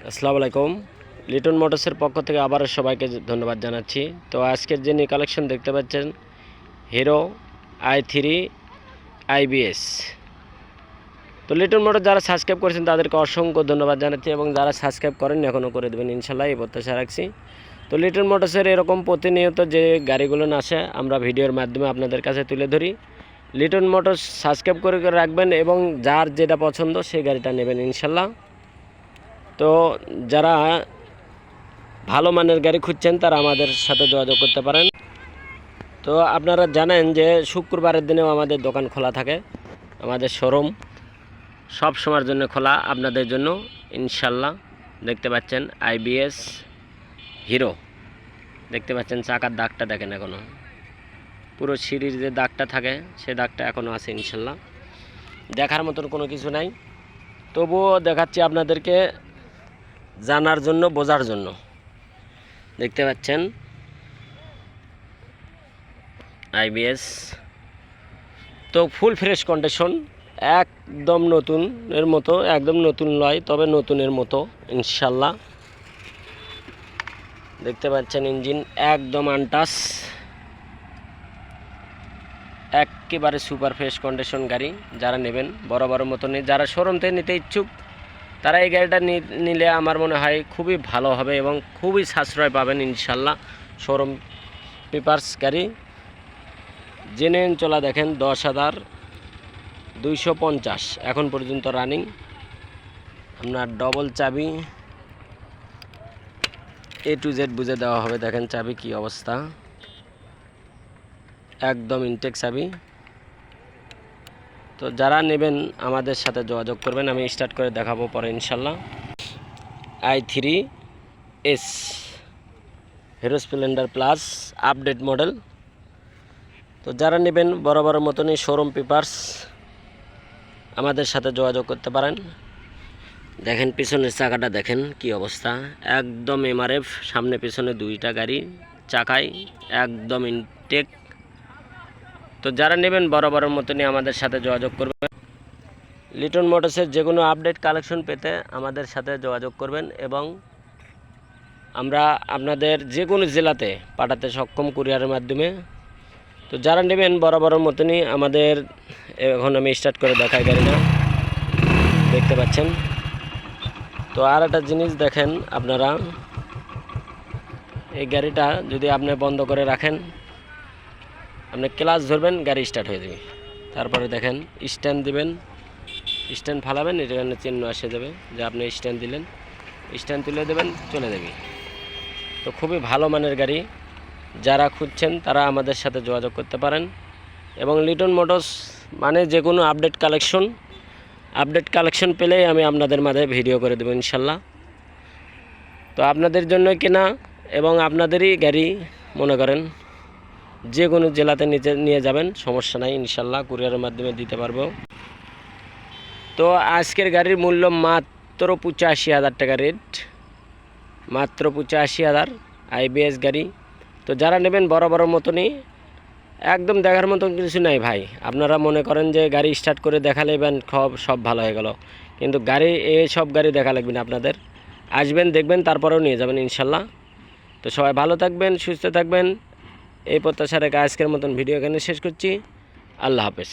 আসসালামু আলাইকুম। লিটন মোটরসের পক্ষ থেকে আবারও সবাইকে ধন্যবাদ জানাচ্ছি। তো আজকের যে নিউ কালেকশন দেখতে পাচ্ছেন হিরো i3 IBS। তো লিটন মোটর যারা সাবস্ক্রাইব করেছেন তাদেরকে অসংখ্য ধন্যবাদ জানাচ্ছি, এবং যারা সাবস্ক্রাইব করেননি এখনও করে দেবেন ইনশাল্লাহ, এই প্রত্যাশা রাখছি। তো লিটন মোটরসের এরকম প্রতিনিয়ত যে গাড়িগুলো আসে আমরা ভিডিওর মাধ্যমে আপনাদের কাছে তুলে ধরি। লিটন মোটরস সাবস্ক্রাইব করে রাখবেন এবং যার যেটা পছন্দ সেই গাড়িটা নেবেন ইনশাল্লাহ। তো যারা ভালো মানের গাড়ি খুঁজছেন তারা আমাদের সাথে যোগাযোগ করতে পারেন। তো আপনারা জানেন যে শুক্রবারের দিনেও আমাদের দোকান খোলা থাকে, আমাদের শোরুম সব সময়ের জন্য খোলা আপনাদের জন্য ইনশাল্লাহ। দেখতে পাচ্ছেন IBS হিরো, দেখতে পাচ্ছেন চাকার দাগটা দেখেন, এখনও পুরো সিঁড়ির যে দাগটা থাকে সে দাগটা এখনও আছে ইনশাল্লাহ। দেখার মতন কোনো কিছু নাই, তবুও দেখাচ্ছি আপনাদেরকে জানার জন্য, বোঝার জন্য। দেখতে পাচ্ছেন IBS, তো ফুল ফ্রেশ কন্ডিশন, একদম নতুনের মতো, একদম নতুন নয় তবে নতুনের মতো ইনশাল্লাহ। দেখতে পাচ্ছেন ইঞ্জিন একদম আনটাচ, একেবারে সুপার ফ্রেশ কন্ডিশন গাড়ি। যারা নেবেন বড় বড় মতনই, যারা শোরুম থেকে নিতে ইচ্ছুক তারা এই গাড়িটা নিলে আমার মনে হয় খুবই ভালো হবে এবং খুবই সাশ্রয় পাবেন ইনশাল্লাহ। শোরুম পেপারস গাড়ি, জেনে চলা দেখেন 10,250 এখন পর্যন্ত রানিং। আপনার ডবল চাবি A to Z বুঝে দেওয়া হবে। দেখেন চাবি কি অবস্থা, একদম ইনটেক চাবি। তো যারা নেবেন আমাদের সাথে যোগাযোগ করবেন, আমি স্টার্ট করে দেখাবো পরে ইনশাল্লাহ। i3s hero Splendor plus update model. তো যারা নেবেন বড় বড় মতনই শোরুম পেপারস আমাদের সাথে যোগাযোগ করতে পারেন। দেখেন পিছনের চাকাটা দেখেন কি অবস্থা, একদম MRF, সামনে পিছনে দুইটা গাড়ি চাকায় একদম ইনটেক। তো যারা নেবেন বড় বড় মতনই আমাদের সাথে যোগাযোগ করবেন। লিটন মোটরসের যে কোনো আপডেট কালেকশন পেতে আমাদের সাথে যোগাযোগ করবেন, এবং আমরা আপনাদের যে কোনো জেলাতে পাঠাতে সক্ষম কুরিয়ারের মাধ্যমে। তো যারা নেবেন বড় বড় মতনই আমাদের, এখন আমি স্টার্ট করে দেখাই গাড়িটা, দেখতে পাচ্ছেন। তো আর একটা জিনিস দেখেন আপনারা, এই গাড়িটা যদি আপনি বন্ধ করে রাখেন, আপনি ক্লাচ ধরবেন গাড়ি স্টার্ট হয়ে যাবে। তারপরে দেখেন স্ট্যান্ড দিবেন, স্ট্যান্ড ফালাবেন, এখানে চিহ্ন আসে যাবে যে আপনি স্ট্যান্ড দিলেন, স্ট্যান্ড তুলে দেবেন, চলে যাবে। তো খুবই ভালো মানের গাড়ি, যারা খুঁজছেন তারা আমাদের সাথে যোগাযোগ করতে পারেন। এবং লিটন মোটরস মানে যে কোনো আপডেট কালেকশন পেলেই আমি আপনাদের মাঝে ভিডিও করে দেবো ইনশাল্লাহ। তো আপনাদের জন্য কেনা এবং আপনাদেরই গাড়ি, মনে করেন যে কোনো জেলাতে নিয়ে যাবেন, সমস্যা নাই ইনশাল্লাহ, কুরিয়ারের মাধ্যমে দিতে পারবো। তো আজকের গাড়ির মূল্য মাত্র 85,000 টাকা রেট, মাত্র 85,000 IBS গাড়ি। তো যারা নেবেন বড় বড় মতনই, একদম দেখার মতন কিছু নাই ভাই। আপনারা মনে করেন যে গাড়ি স্টার্ট করে দেখালেবেন সব ভালো হয়ে গেল, কিন্তু গাড়ি সব গাড়ি দেখা লাগবে না আপনাদের। আসবেন, দেখবেন, তারপরেও নিয়ে যাবেন ইনশাল্লাহ। তো সবাই ভালো থাকবেন, সুস্থ থাকবেন, এই প্রত্যাশা রেখে আজকের মতন ভিডিও এখানে শেষ করছি। আল্লাহ হাফেজ।